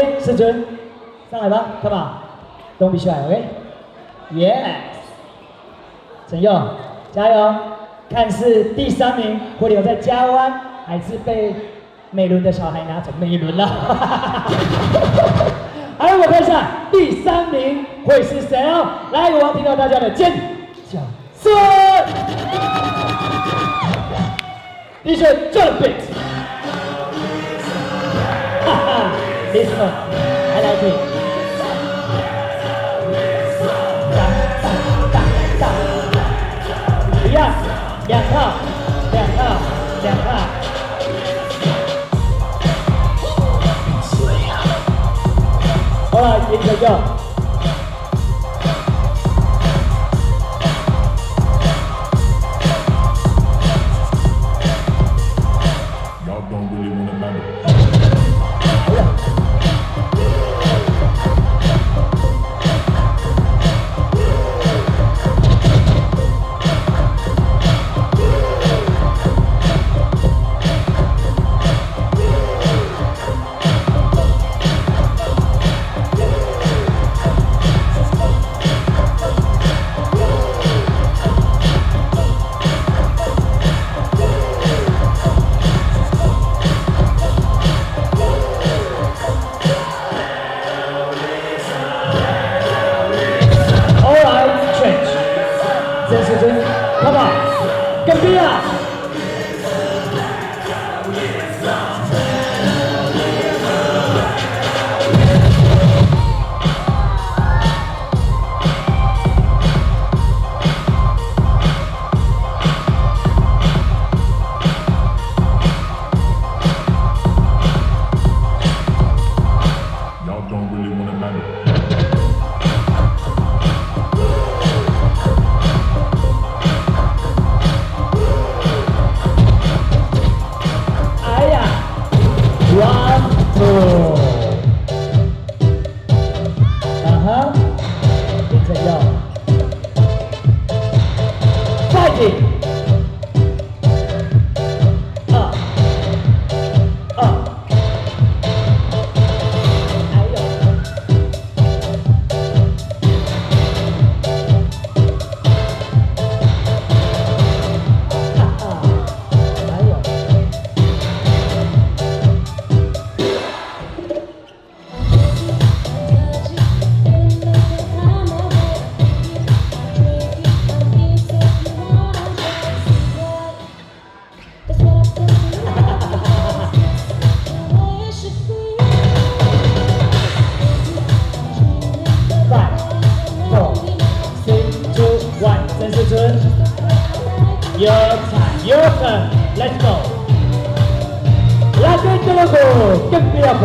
OK， 世尊，上来吧 ，Come on，Don't be shy，OK？Yes， 陈佑，加油！看是第3名会留在加湾，还是被美伦的小孩拿走？美伦了。好，我看一下第3名会是谁哦？来，我要听到大家的尖叫声。DJ jump it， 哈哈 ，this one I like it。一样，2套。好了，赢成就。郑世尊 ，Come on， 跟边啊！变成要 fighting， 还有，哈哈，还有。郑世尊 ，Your time, your turn, let's go。拉丁德罗古，更不要滚。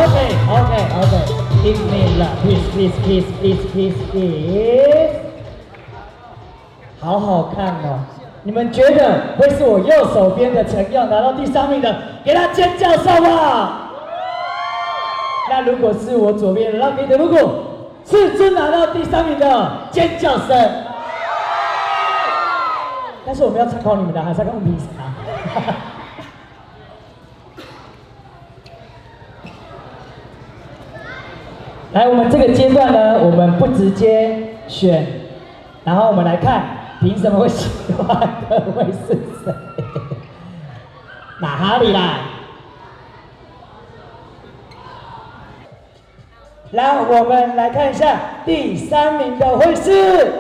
OK， Give me love， please， 好好看哦！你们觉得会是我右手边的陈佑拿到第3名的，给他尖叫声吧！那如果是我左边的，让给的，如果世尊拿到第3名的，尖叫声！但是我们要参考你们的，还是要看比赛？来，我们这个阶段呢，我们不直接选，然后我们来看，凭什么会喜欢的会是谁？哪里来？来，我们来看一下第3名的会是。